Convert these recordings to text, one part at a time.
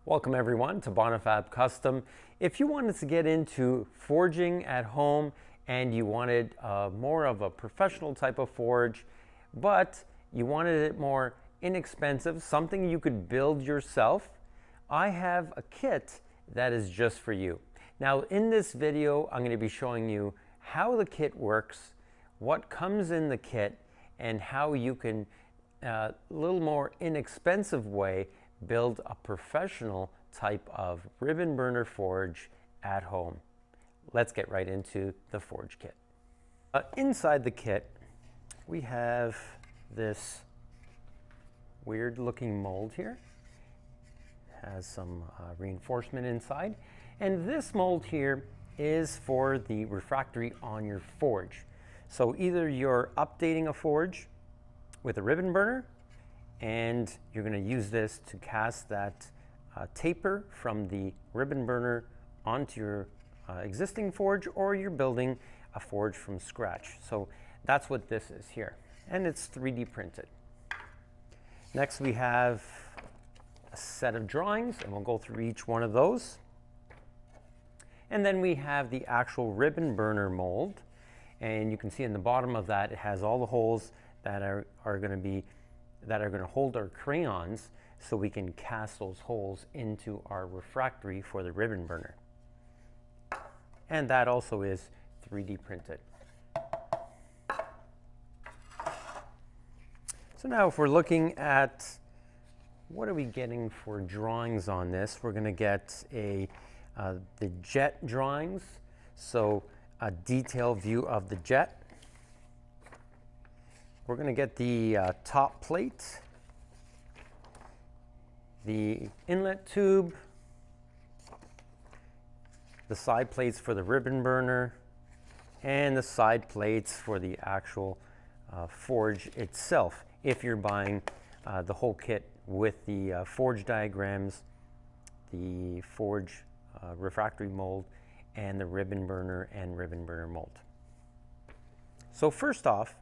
Welcome everyone to Bonifabcustom. If you wanted to get into forging at home and you wanted more of a professional type of forge, but you wanted it more inexpensive, something you could build yourself, I have a kit that is just for you. Now in this video, I'm going to be showing you how the kit works, what comes in the kit, and how you can, a little more inexpensive way, build a professional type of ribbon burner forge at home. Let's get right into the forge kit. Inside the kit, we have this weird looking mold here. It has some reinforcement inside. And this mold here is for the refractory on your forge. So either you're updating a forge with a ribbon burner, and you're going to use this to cast that taper from the ribbon burner onto your existing forge, or you're building a forge from scratch. So that's what this is here, and it's 3D printed. Next we have a set of drawings, and we'll go through each one of those. And then we have the actual ribbon burner mold, and you can see in the bottom of that it has all the holes that are going to hold our crayons, so we can cast those holes into our refractory for the ribbon burner. And that also is 3D printed. So now if we're looking at what are we getting for drawings on this, we're going to get the jet drawings, so a detailed view of the jet. We're going to get the top plate, the inlet tube, the side plates for the ribbon burner, and the side plates for the actual forge itself, if you're buying the whole kit with the forge diagrams, the forge refractory mold, and the ribbon burner and ribbon burner mold. So first off,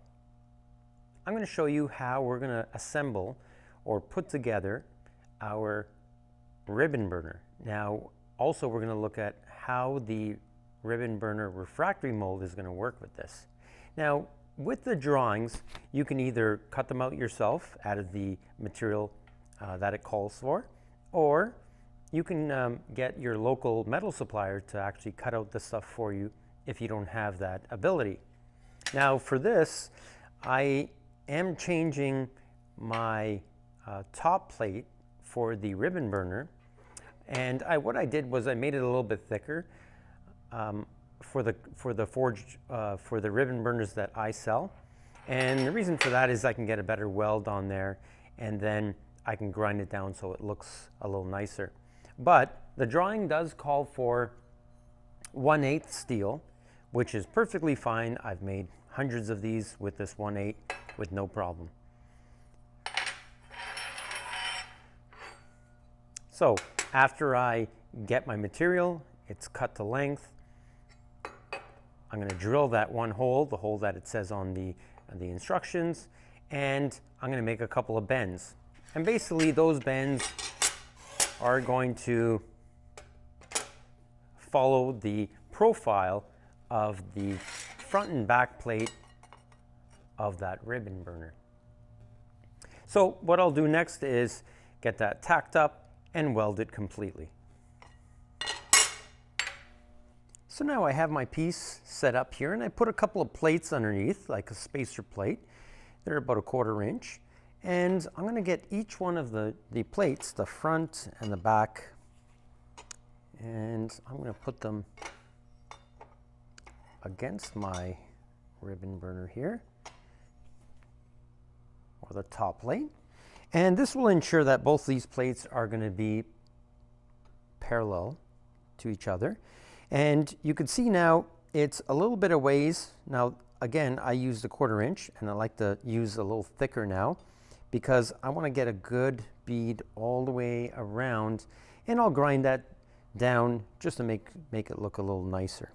I'm going to show you how we're going to assemble or put together our ribbon burner. Now, also we're going to look at how the ribbon burner refractory mold is going to work with this. Now, with the drawings, you can either cut them out yourself out of the material that it calls for, or you can get your local metal supplier to actually cut out the stuff for you if you don't have that ability. Now, for this, I am changing my top plate for the ribbon burner, and what I did was I made it a little bit thicker for the forged for the ribbon burners that I sell. And the reason for that is I can get a better weld on there, and then I can grind it down so it looks a little nicer. But the drawing does call for 1/8 steel, which is perfectly fine. I've made hundreds of these with this 1/8 with no problem. So after I get my material, it's cut to length, I'm going to drill that one hole, the hole that it says on the instructions, and I'm going to make a couple of bends. And basically those bends are going to follow the profile of the front and back plate of that ribbon burner. So what I'll do next is get that tacked up and weld it completely. So now I have my piece set up here, and I put a couple of plates underneath, like a spacer plate. They're about 1/4 inch. And I'm going to get each one of the plates, the front and the back, and I'm going to put them against my ribbon burner here, or the top plate. And this will ensure that both these plates are going to be parallel to each other. And you can see now it's a little bit of ways. Now again, I used 1/4 inch, and I like to use a little thicker now because I want to get a good bead all the way around, and I'll grind that down just to make it look a little nicer.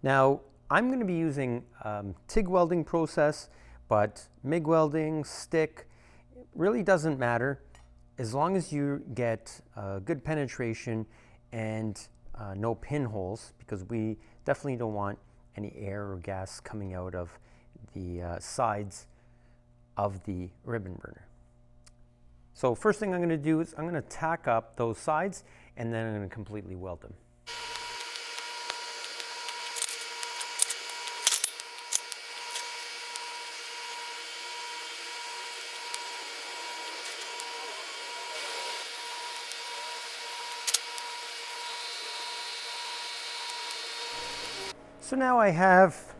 Now I'm going to be using TIG welding process, but MIG welding, stick, really doesn't matter. as long as you get good penetration and no pinholes, because we definitely don't want any air or gas coming out of the sides of the ribbon burner. So first thing I'm going to do is I'm going to tack up those sides, and then I'm going to completely weld them. So now I have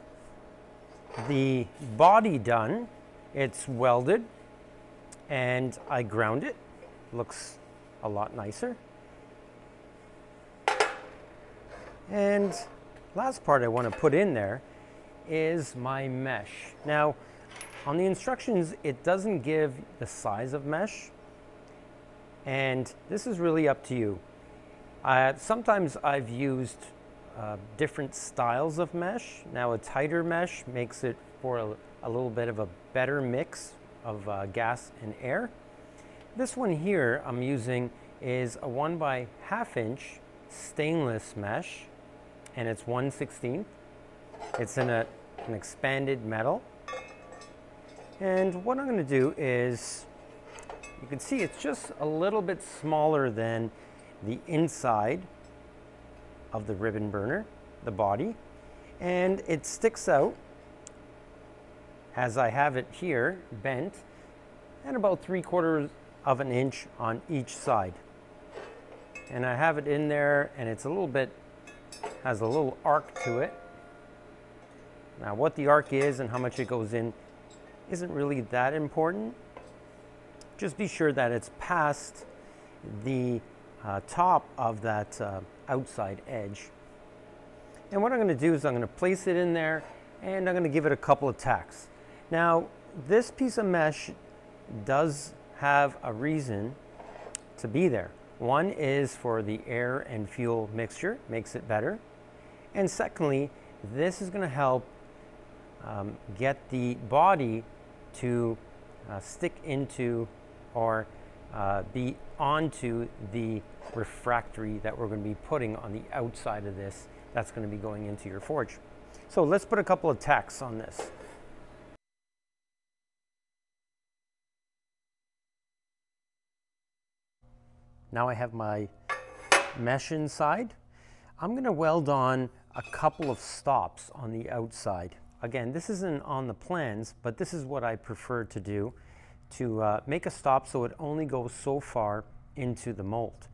the body done. It's welded and I ground it. Looks a lot nicer. And last part I want to put in there is my mesh. Now on the instructions it doesn't give the size of mesh, and this is really up to you. Sometimes I've used different styles of mesh. Now a tighter mesh makes it for a little bit of a better mix of gas and air. This one here I'm using is a 1 by 1/2 inch stainless mesh, and it's 1/16. It's in an expanded metal. And what I'm going to do is, you can see it's just a little bit smaller than the inside of the ribbon burner, the body, and it sticks out as I have it here bent, and about 3/4 of an inch on each side. And I have it in there, and it's a little bit, has a little arc to it. Now what the arc is and how much it goes in isn't really that important. Just be sure that it's past the top of that outside edge. And what I'm going to do is I'm going to place it in there, and I'm going to give it a couple of tacks. Now this piece of mesh does have a reason to be there. One is for the air and fuel mixture, makes it better. And secondly, this is going to help get the body to stick into or be onto the refractory that we're going to be putting on the outside of this. That's going to be going into your forge. So let's put a couple of tacks on this. Now I have my mesh inside. I'm going to weld on a couple of stops on the outside. Again, this isn't on the plans, but this is what I prefer to do, to make a stop so it only goes so far into the mold.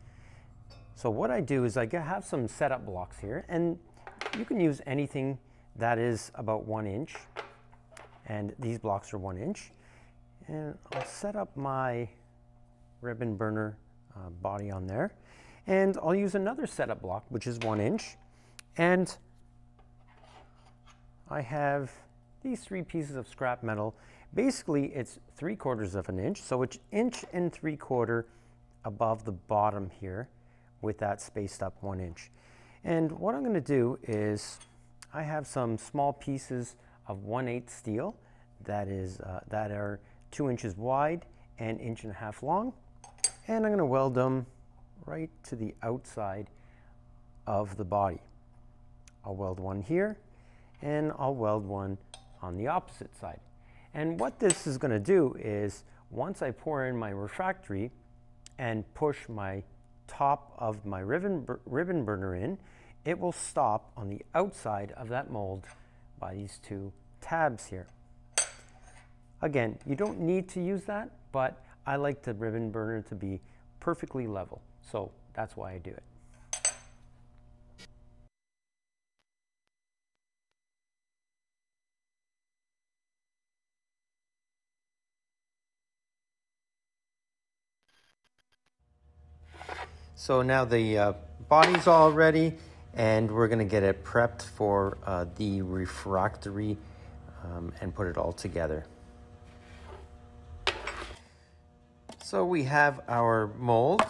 So what I do is I have some setup blocks here, and you can use anything that is about 1 inch, and these blocks are 1 inch. And I'll set up my ribbon burner body on there, and I'll use another setup block which is 1 inch, and I have these 3 pieces of scrap metal. Basically it's 3/4 of an inch, so it's 1 3/4 above the bottom here, with that spaced up 1 inch. And what I'm going to do is I have some small pieces of 1/8 steel that are 2 inches wide and 1.5 inches long, and I'm going to weld them right to the outside of the body. I'll weld one here, and I'll weld one on the opposite side. And what this is going to do is, once I pour in my refractory and push my top of my ribbon burner in, it will stop on the outside of that mold by these 2 tabs here. Again, you don't need to use that, but I like the ribbon burner to be perfectly level, so that's why I do it. So now the body's all ready, and we're going to get it prepped for the refractory and put it all together. So we have our mold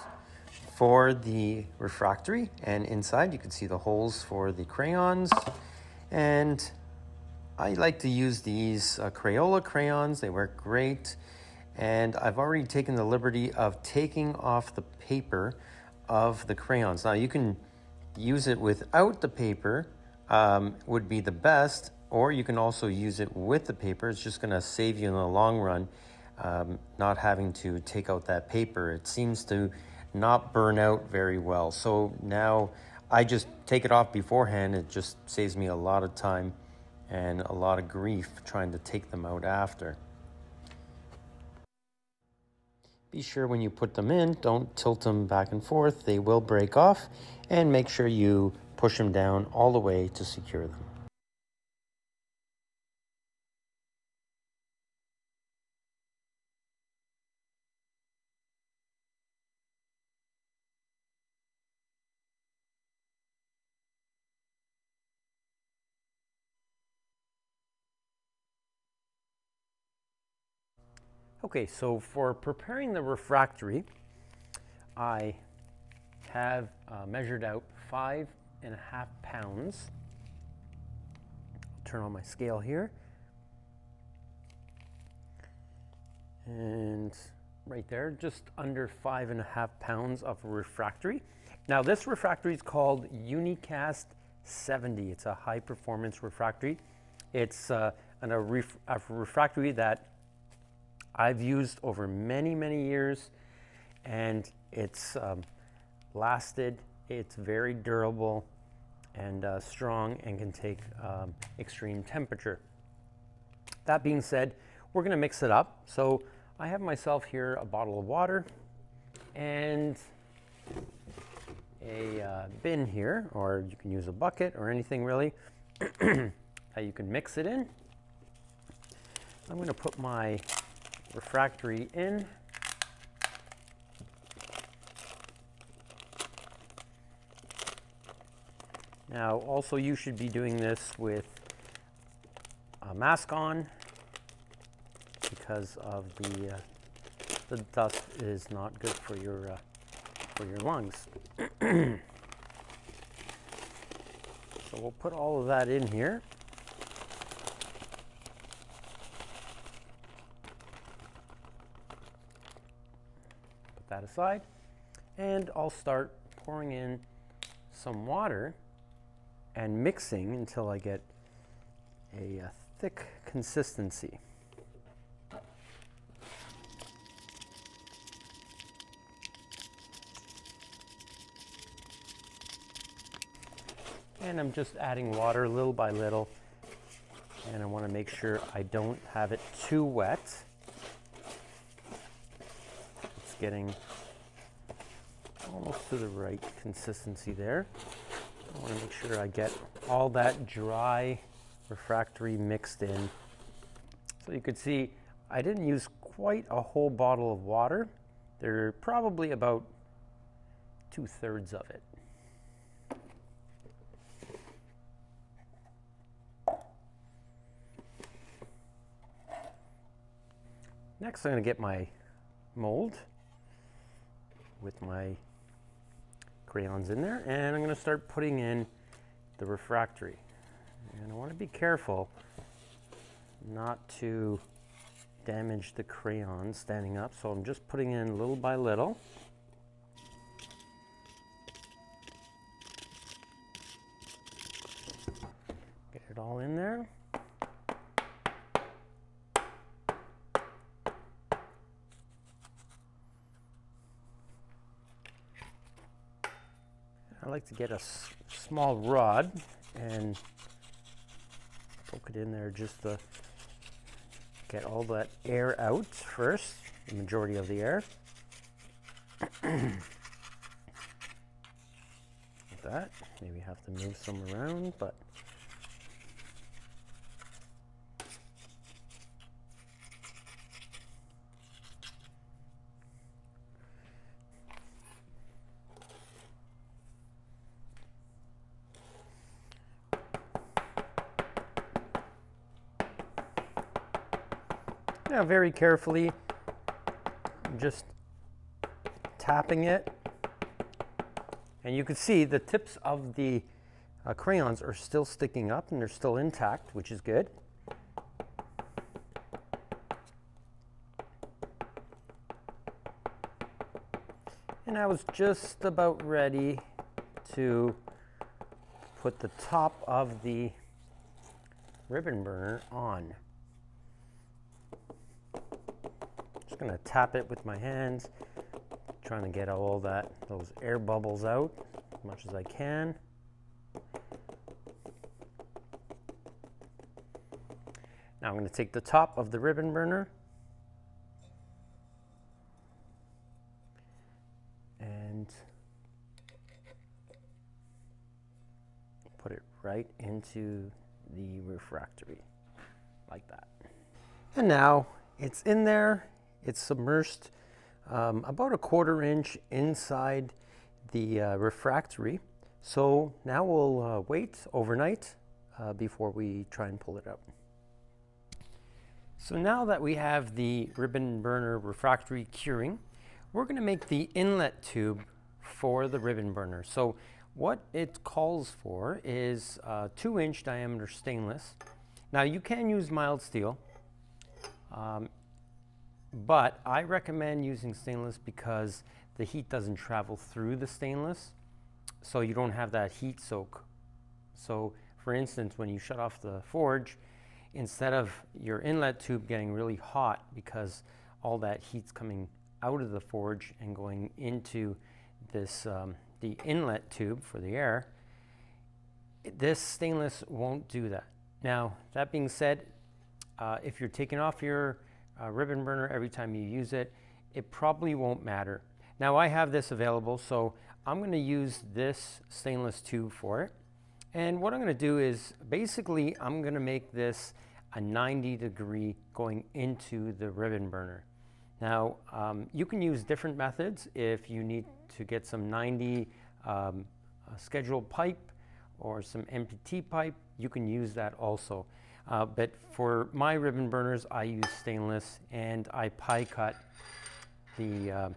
for the refractory, and inside you can see the holes for the crayons. And I like to use these Crayola crayons. They work great. And I've already taken the liberty of taking off the paper of the crayons. Now you can use it without the paper, would be the best, or you can also use it with the paper. It's just going to save you in the long run, not having to take out that paper. It seems to not burn out very well. So now I just take it off beforehand. It just saves me a lot of time and a lot of grief trying to take them out after. Be sure when you put them in, don't tilt them back and forth. They will break off, and make sure you push them down all the way to secure them. Okay, so for preparing the refractory, I have measured out 5.5 pounds. Turn on my scale here. And right there, just under 5.5 pounds of refractory. Now this refractory is called Unicast 70. It's a high performance refractory. It's a refractory that I've used over many, many years, and it's lasted. It's very durable and strong and can take extreme temperature. That being said, we're going to mix it up. So I have myself here a bottle of water and a bin here, or you can use a bucket or anything really that you can mix it in. I'm going to put my refractory in. Now also you should be doing this with a mask on, because of the dust is not good for your lungs. So we'll put all of that in here. Put that aside, and I'll start pouring in some water and mixing until I get a thick consistency. And I'm just adding water little by little, and I want to make sure I don't have it too wet. It's getting almost to the right consistency there. I want to make sure I get all that dry refractory mixed in. So you could see I didn't use quite a whole bottle of water. There are probably about 2/3 of it. Next, I'm going to get my mold with my crayons in there, and I'm going to start putting in the refractory. And I want to be careful not to damage the crayon standing up, so I'm just putting in little by little. Get it all in there. I like to get a small rod and poke it in there just to get all that air out first, the majority of the air. Like that. Maybe have to move some around, but now very carefully, just tapping it, and you can see the tips of the crayons are still sticking up and they're still intact, which is good. now it's just about ready to put the top of the ribbon burner on. Just going to tap it with my hands, trying to get all those air bubbles out as much as I can. Now I'm going to take the top of the ribbon burner and put it right into the refractory, like that. And now it's in there, it's submerged about a 1/4 inch inside the refractory. So now we'll wait overnight before we try and pull it out. So now that we have the ribbon burner refractory curing, we're going to make the inlet tube for the ribbon burner. So what it calls for is 2-inch diameter stainless. Now you can use mild steel, but I recommend using stainless because the heat doesn't travel through the stainless, so you don't have that heat soak. So for instance, when you shut off the forge, instead of your inlet tube getting really hot because all that heat's coming out of the forge and going into this the inlet tube for the air, this stainless won't do that. Now, that being said, if you're taking off your ribbon burner every time you use it, it probably won't matter. Now, I have this available, so I'm going to use this stainless tube for it. And what I'm going to do is, basically, I'm going to make this a 90-degree going into the ribbon burner. Now, you can use different methods if you need to get some 90 scheduled pipe or some MPT pipe. You can use that also. But for my ribbon burners, I use stainless, and I pie cut the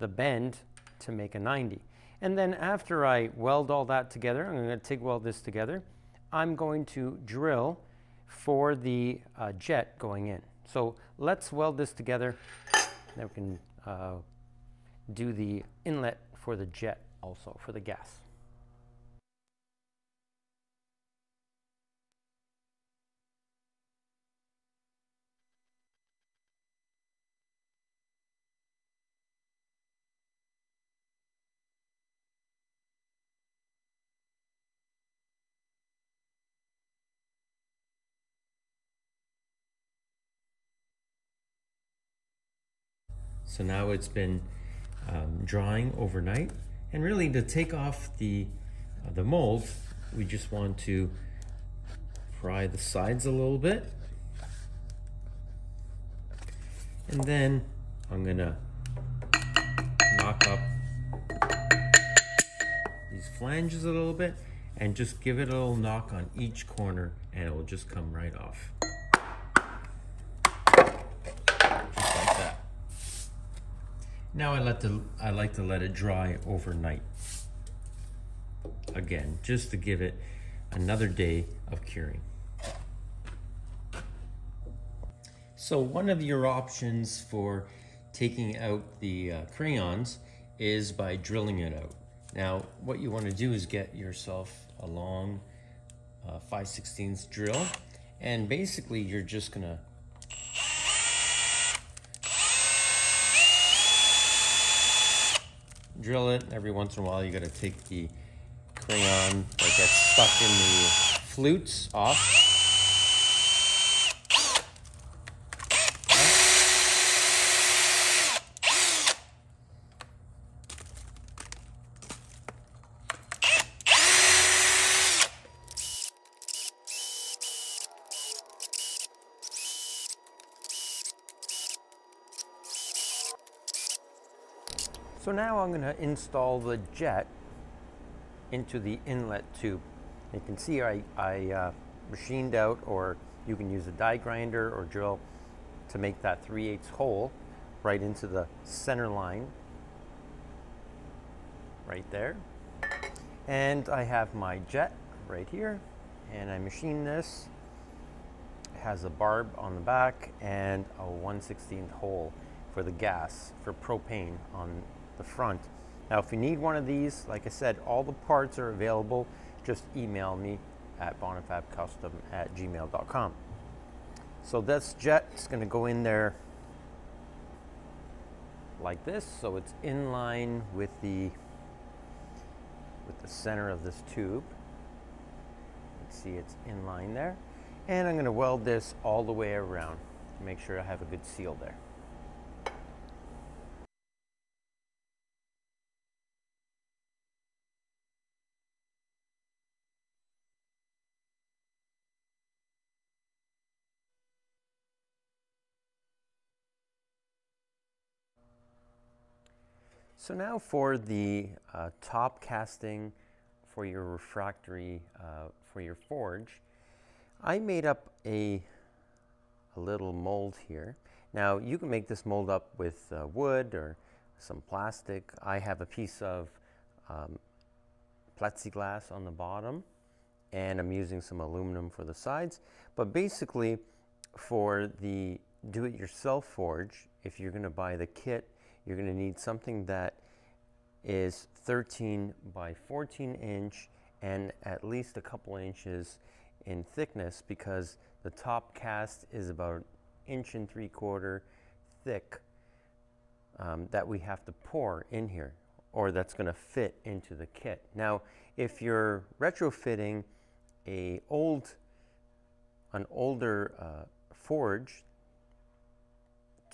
bend to make a 90. And then after I weld all that together, I'm going to TIG weld this together. I'm going to drill for the jet going in. So let's weld this together. Then we can do the inlet for the jet also, for the gas. So now it's been drying overnight, and really to take off the mold, we just want to fry the sides a little bit, and then I'm gonna knock up these flanges a little bit and just give it a little knock on each corner, and it will just come right off. Now I like to let it dry overnight. Again, just to give it another day of curing. So one of your options for taking out the crayons is by drilling it out. Now what you want to do is get yourself a long 5/16 drill, and basically you're just gonna drill it. Every once in a while you got to take the crayon that gets stuck in the flutes off. So now I'm going to install the jet into the inlet tube. You can see I machined out, or you can use a die grinder or drill to make that 3/8 hole right into the center line right there. And I have my jet right here, and I machined this. It has a barb on the back and a 1/16 hole for the gas, for propane on the front. Now, if you need one of these, like I said, all the parts are available. Just email me at bonifabcustom@gmail.com. So this jet is going to go in there like this, so it's in line with the center of this tube. Let's see, it's in line there. And I'm going to weld this all the way around to make sure I have a good seal there. So now for the top casting for your refractory, for your forge, I made up a little mold here. Now you can make this mold up with wood or some plastic. I have a piece of plexiglass on the bottom, and I'm using some aluminum for the sides. But basically, for the do-it-yourself forge, if you're going to buy the kit, you're going to need something that is 13 by 14 inch and at least a couple inches in thickness, because the top cast is about 1.75 inches thick that we have to pour in here, or that's going to fit into the kit. Now, if you're retrofitting an older forge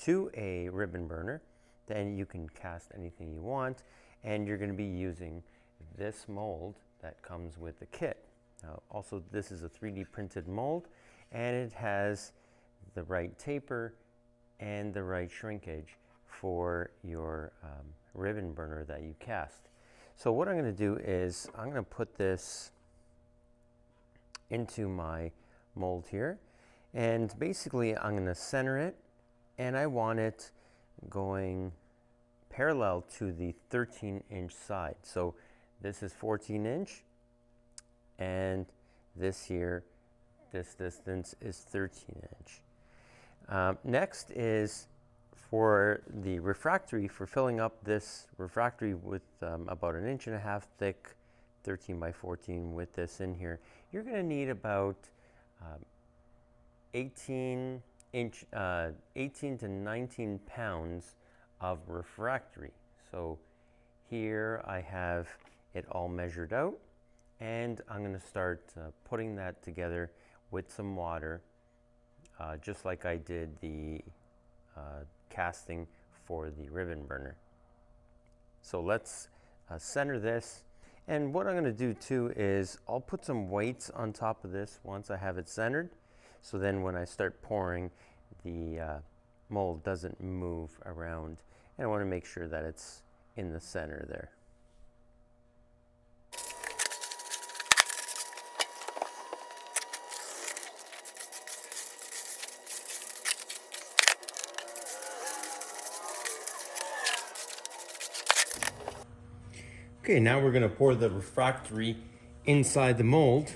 to a ribbon burner, then you can cast anything you want, and you're going to be using this mold that comes with the kit. Now, also, this is a 3D printed mold, and it has the right taper and the right shrinkage for your ribbon burner that you cast. So what I'm going to do is I'm going to put this into my mold here, and basically I'm going to center it, and I want it going parallel to the 13-inch side. So this is 14 inch, and this here, this distance is 13 inch. Next is for the refractory, for filling up this refractory with about 1.5 inches thick, 13 by 14 with this in here, you're going to need about 18 to 19 pounds of refractory. So here I have it all measured out, and I'm going to start putting that together with some water, just like I did the casting for the ribbon burner. So let's center this, and what I'm going to do too is I'll put some weights on top of this once I have it centered, so then when I start pouring, the mold doesn't move around. And I want to make sure that it's in the center there. Okay, now we're going to pour the refractory inside the mold.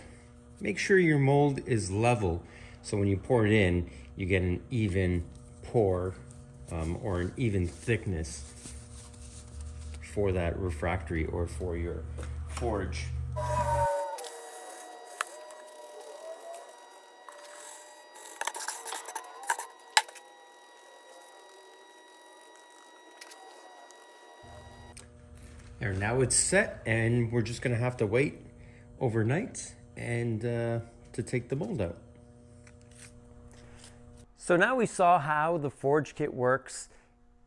Make sure your mold is level, so when you pour it in, you get an even pour or an even thickness for that refractory or for your forge. And now it's set, and we're just going to have to wait overnight and to take the mold out. So now we saw how the forge kit works,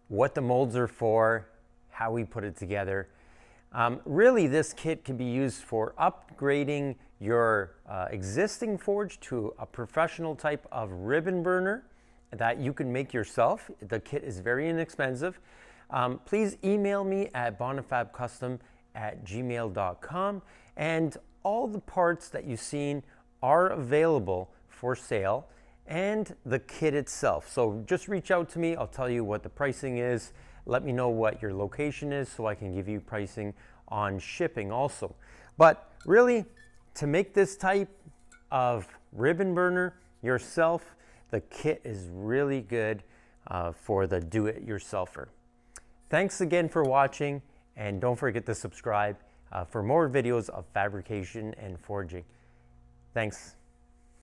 what the molds are for, how we put it together. Really, this kit can be used for upgrading your existing forge to a professional type of ribbon burner that you can make yourself. The kit is very inexpensive. Please email me at bonifabcustom@gmail.com, and all the parts that you've seen are available for sale, and the kit itself. So just reach out to me. I'll tell you what the pricing is. Let me know what your location is so I can give you pricing on shipping also. But really, to make this type of ribbon burner yourself, the kit is really good for the do-it-yourselfer. Thanks again for watching, and don't forget to subscribe for more videos of fabrication and forging. Thanks.